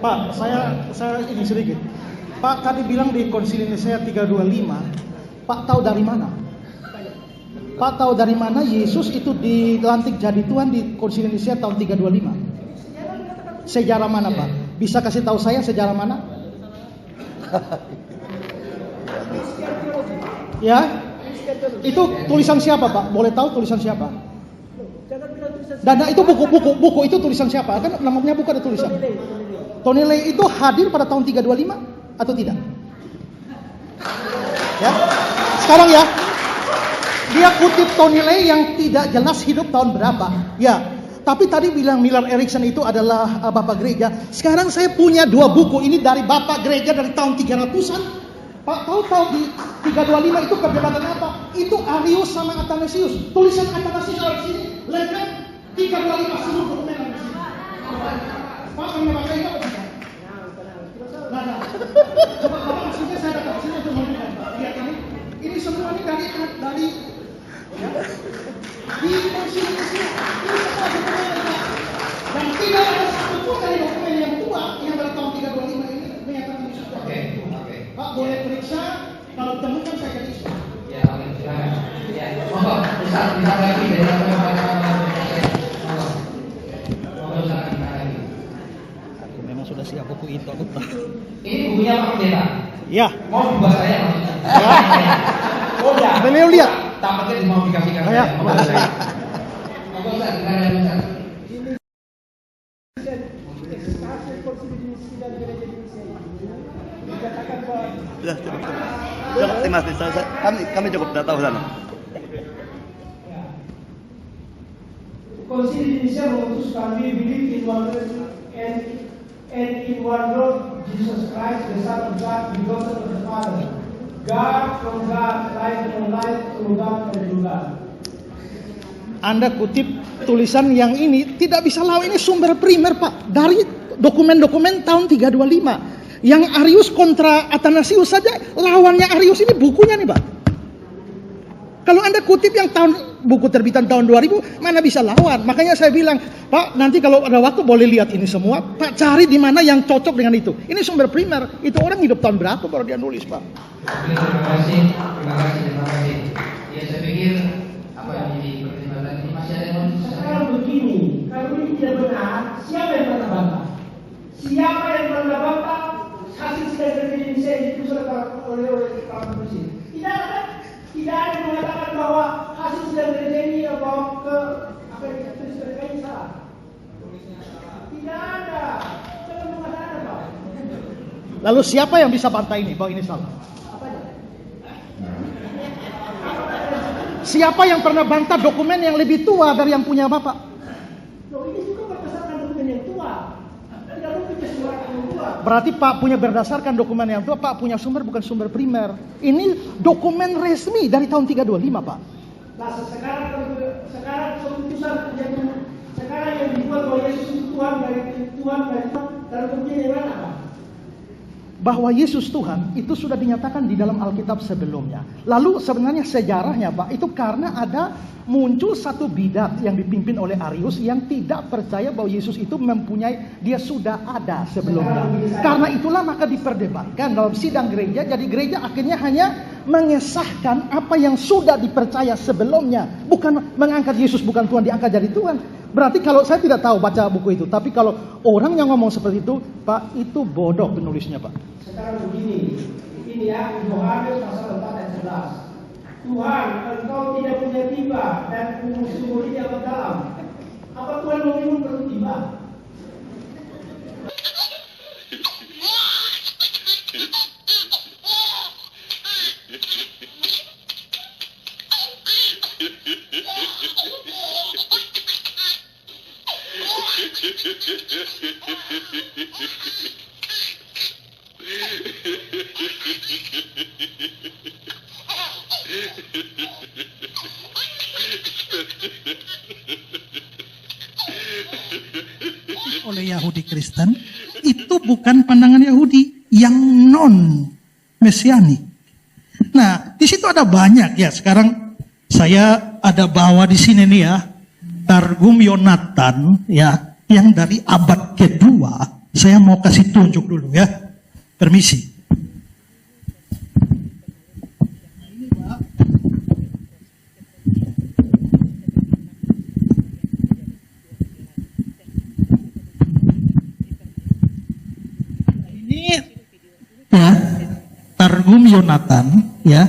Pak, saya ini sedikit. Pak tadi bilang di Konsili Nisea 325, Pak tahu dari mana? Pak tahu dari mana Yesus itu dilantik jadi Tuhan di Konsili Nisea tahun 325? Sejarah mana Pak? Bisa kasih tahu saya sejarah mana? Ya? Itu tulisan siapa Pak? Boleh tahu tulisan siapa? Dan itu buku itu tulisan siapa? Kan namanya buku ada tulisan. Tony Lay itu hadir pada tahun 325 atau tidak? Ya. Sekarang ya. Dia kutip Tony Lay yang tidak jelas hidup tahun berapa. Ya. Tapi tadi bilang Millard Erickson itu adalah bapak gereja. Sekarang saya punya dua buku ini dari bapak gereja dari tahun 300-an. Pak tahu di 325 itu perdebatan apa? Itu Arius sama Athanasius. Tulisan Athanasius di sini, lengkap 325 seluruh dokumen di sini. Pak hanya baca itu apa tidak? Nah. Coba maksudnya saya datang sini untuk menunjukkan. Lihat ini semua ini dari ya. Di Konsili Nisea ini semua dokumen dan tidak ada satu pun dari dokumen yang tua yang dari tahun 325 ini menyatakan Yesus. Oke. Pak boleh periksa, kalau temukan saya kasih Islam. Ya, oke, silakan. Ya, monggo, bisa lagi dari apa Aku memang sudah siap buku itu, aku tahu. Ini bukunya Pak Pendeta. Ya. Mau dibuat saya maksudnya. Oh ya. Beliau lihat. Tampaknya dimodifikasikan Ya. Monggo saya. Monggo saya dengar. Cukup sih Mas, kami cukup tidak tahu sana. Konsili Indonesia memutuskan we believe in one person and in one Lord Jesus Christ, the Son of God, begotten of the Father. God from God, light from light, through God from God. Anda kutip tulisan yang ini tidak bisa lawan, ini sumber primer Pak dari dokumen-dokumen tahun 325. Yang Arius kontra Athanasius saja lawannya Arius ini bukunya nih Pak. Kalau Anda kutip yang buku terbitan tahun 2000 mana bisa lawan. Makanya saya bilang Pak nanti kalau ada waktu boleh lihat ini semua. Pak cari di mana yang cocok dengan itu. Ini sumber primer. Itu orang hidup tahun berapa baru dia nulis Pak. Terima kasih. Ya saya pikir apa yang jadi pertimbangan ini masih ada yang mau Sekarang begini, kalau ini tidak benar, siapa yang pernah bantah? Siapa yang pernah bantah hasil sidang kerja Indonesia itu sudah oleh para polisi? Tidak ada yang mengatakan bahwa hasil sidang kerja ini bawa ke apa yang ditulis mereka ini salah. Tidak ada. Jangan mengatakan Pak. Lalu siapa yang bisa bantah ini bahwa ini salah? Siapa yang pernah bantah dokumen yang lebih tua dari yang punya Bapak? Loh, ini juga berdasarkan dokumen yang tua. Tidak mungkin kesimpulan yang tua. Berarti Pak punya berdasarkan dokumen yang tua, Pak punya sumber bukan sumber primer. Ini dokumen resmi dari tahun 325 Pak. Nah sekarang keputusan yang dibuat bahwa Yesus itu Tuhan dari buktinya yang mana Pak? Bahwa Yesus Tuhan itu sudah dinyatakan di dalam Alkitab sebelumnya. Lalu sebenarnya sejarahnya Pak itu karena ada muncul satu bidat yang dipimpin oleh Arius yang tidak percaya bahwa Yesus itu dia sudah ada sebelumnya. Karena itulah maka diperdebatkan dalam sidang gereja. Jadi gereja akhirnya hanya mengesahkan apa yang sudah dipercaya sebelumnya. Bukan mengangkat Yesus bukan Tuhan, diangkat jadi Tuhan. Berarti kalau saya tidak tahu baca buku itu, tapi kalau orang yang ngomong seperti itu, Pak, itu bodoh penulisnya, Pak. Sekarang begini, ini ya, Yohanes pasal 4 ayat 11. Tuhan, engkau tidak punya tiba dan sumur ini amat dalam. Apa Tuhan mau minum perlu tiba? Oleh Yahudi Kristen itu bukan pandangan Yahudi yang non mesianik. Nah, di situ ada banyak ya. Sekarang saya ada bawa di sini nih ya, Targum Yonatan ya, yang dari abad kedua Saya mau kasih tunjuk dulu ya. Permisi. Ini ya Targum Yonatan ya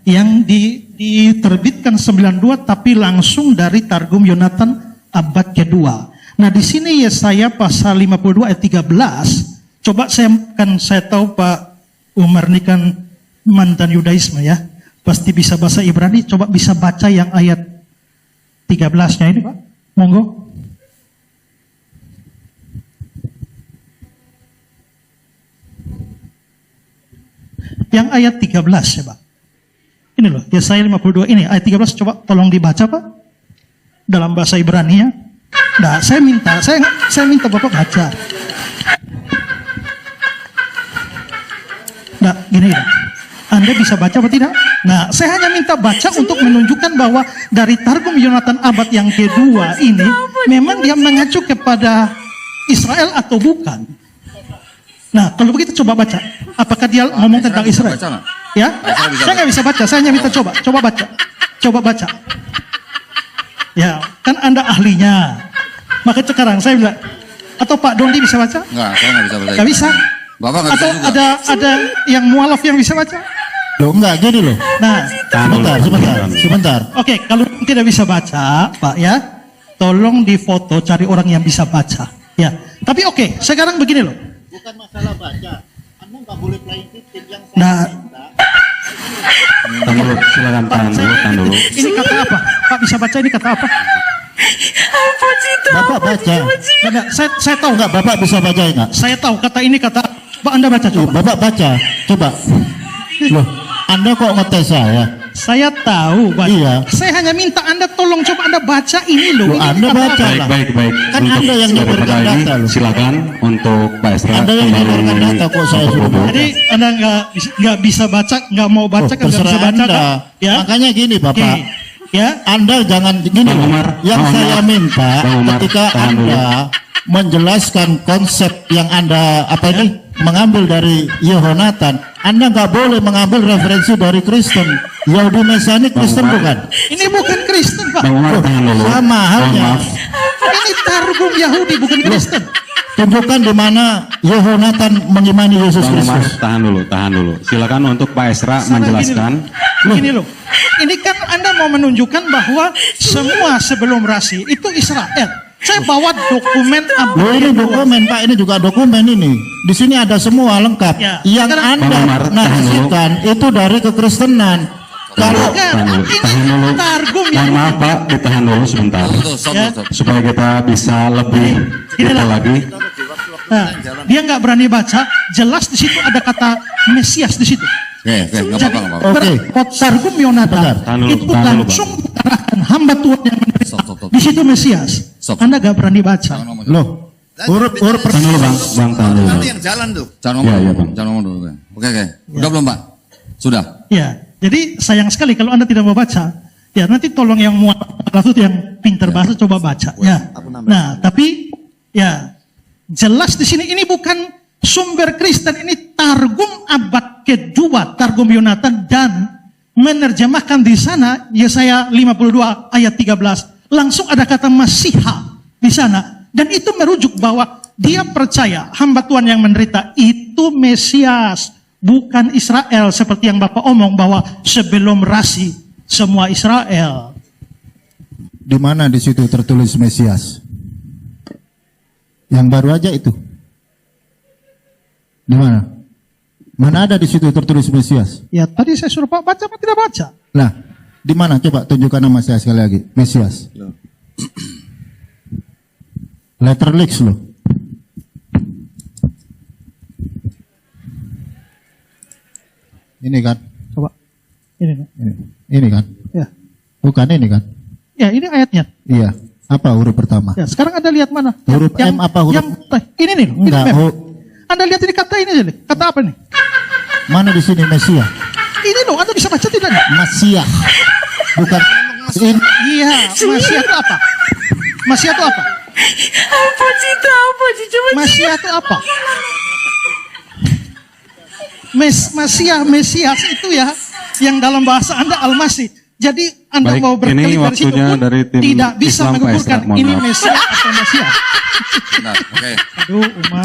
yang diterbitkan 92 tapi langsung dari Targum Yonatan abad kedua. Nah di sini Yesaya pasal 52 ayat 13. Coba saya tahu Pak Umar ini kan mantan Yudaisme ya, pasti bisa bahasa Ibrani. Coba bisa baca yang ayat 13-nya ini Pak, monggo. Yang ayat 13 ya Pak. Ini loh, Yesaya 52 ini ayat 13, coba tolong dibaca Pak. Dalam bahasa Ibrani ya. Nah, saya minta Bapak baca. Nah, gini ya. Anda bisa baca atau tidak? Nah, saya hanya minta baca untuk menunjukkan bahwa dari Targum Yonatan abad yang kedua ini memang dia mengacu kepada Israel atau bukan. Nah, kalau begitu coba baca. Apakah dia ngomong tentang Israel? Ya? Saya nggak bisa baca, saya hanya minta coba baca. Coba baca. Ya, kan Anda ahlinya. Maka sekarang saya bilang, atau Pak Dondi bisa baca? Enggak, saya nggak bisa baca. Nggak bisa. Bapak nggak bisa Atau juga. ada yang mualaf yang bisa baca? Loh enggak, gini loh. Nah, Sebentar. oke, kalau tidak bisa baca, Pak ya, tolong difoto cari orang yang bisa baca. Ya, tapi oke, sekarang begini loh. Bukan masalah baca. Anda nggak boleh playing victim yang Nah, Tahan dulu, silakan tahan dulu. ini kata apa? Pak bisa baca ini kata apa? Bapak baca. Enggak, saya tahu Enggak, Bapak bisa baca enggak? Saya tahu kata ini kata Pak, Anda baca coba. Bapak baca. Coba. Loh, Anda kok ngetes saya? Saya tahu baca. Iya. Saya hanya minta Anda tolong coba Anda baca ini loh. Loh, Ini Anda kata baca apa? lah. Baik. Kan Untuk Anda yang daripada memberikan ini, data loh. silakan untuk Pak Esra. Anda yang memberikan data kok saya suruh baca. Jadi Anda nggak bisa baca, nggak mau baca, kan nggak bisa terserah baca Anda. kan? Ya. Makanya gini Oke. Bapak. Ya. Anda jangan gini Bang loh. Umar, Yang Bang saya Umar, minta Bang Umar, ketika tahan dulu. Anda menjelaskan konsep yang Anda mengambil dari Yehonatan, Anda nggak boleh mengambil referensi dari Kristen. Yahudi Mesianik Kristen Umar. bukan? Ini bukan Kristen Pak. Bang Umar, tahan dulu. Sama halnya. Mohon maaf. Ini Targum Yahudi bukan Kristen. Tunjukkan di mana Yehonatan mengimani Yesus Bang Umar, Kristus. tahan dulu. Silakan untuk Pak Esra Sana menjelaskan. Begini loh. Ini kan Anda mau menunjukkan bahwa semua sebelum rasi itu Israel. Saya bawa dokumen abad Loh, ini kedua. dokumen Pak, ini juga dokumen ini. Di sini ada semua lengkap. Ya. Yang Sekarang- Anda Bang Umar, tahan narasikan itu dari kekristenan. Kalau Bukan, Tahan dulu. ini Targum Mohon Yahudi. maaf Pak, ditahan dulu sebentar. Stop. Ya. Supaya kita bisa lebih detail lagi. Nah, dia nggak berani baca. Jelas di situ ada kata Mesias di situ. Oke, nggak Jadi apa-apa. Oke. Targum Yonatan Bentar. Tahan dulu, itu tahan dulu, langsung mengarahkan hamba Tuhan yang menderita. Stop. Di situ Mesias. Stop. Anda nggak berani baca. loh, huruf Tahan dulu Bang, tahan dulu. Nanti yang jalan tuh. Jangan Iya, ngomong. Bang. Jangan ngomong dulu. Oke. Udah belum Pak? Sudah. Ya, jadi sayang sekali kalau Anda tidak mau baca. Ya, nanti tolong yang mualaf itu yang pintar bahasa coba baca. Ya. Nah, tapi ya jelas di sini ini bukan sumber Kristen, ini Targum abad kedua, Targum Yonatan, dan menerjemahkan di sana Yesaya 52 ayat 13 langsung ada kata Masiha di sana, dan itu merujuk bahwa dia percaya hamba Tuhan yang menderita itu Mesias, bukan Israel seperti yang Bapak omong bahwa sebelum rasi semua Israel. di mana di situ tertulis Mesias? Yang baru aja itu. Di mana? Mana ada di situ tertulis Mesias? Ya tadi saya suruh Pak baca, Pak tidak baca. Nah, di mana? Coba tunjukkan nama saya sekali lagi. Mesias. Letterlix loh. Ini kan? Coba. Ini. Ini kan? Ya. Bukan ini kan? Ya, ini ayatnya. Iya. Apa huruf pertama? Ya, sekarang Anda lihat mana? Huruf M apa huruf- ini nih, ini Enggak, M. Anda lihat ini kata ini aja nih. Kata apa nih? Mana di sini Mesia? Ini loh, Anda bisa baca tidak nih? Masia. Bukan ini. Iya, Masiah itu apa? Masiah itu apa? Apa sih? Coba Mesias itu apa? Mesias itu ya, yang dalam bahasa Anda Al-Masih. Jadi Anda Baik, mau berkelip ini dari situ waktunya pun dari tim tidak bisa Islam Pak mengukurkan Esra, mohon ini maaf. Mesias atau Mesias. Benar, oke. Aduh, Umar.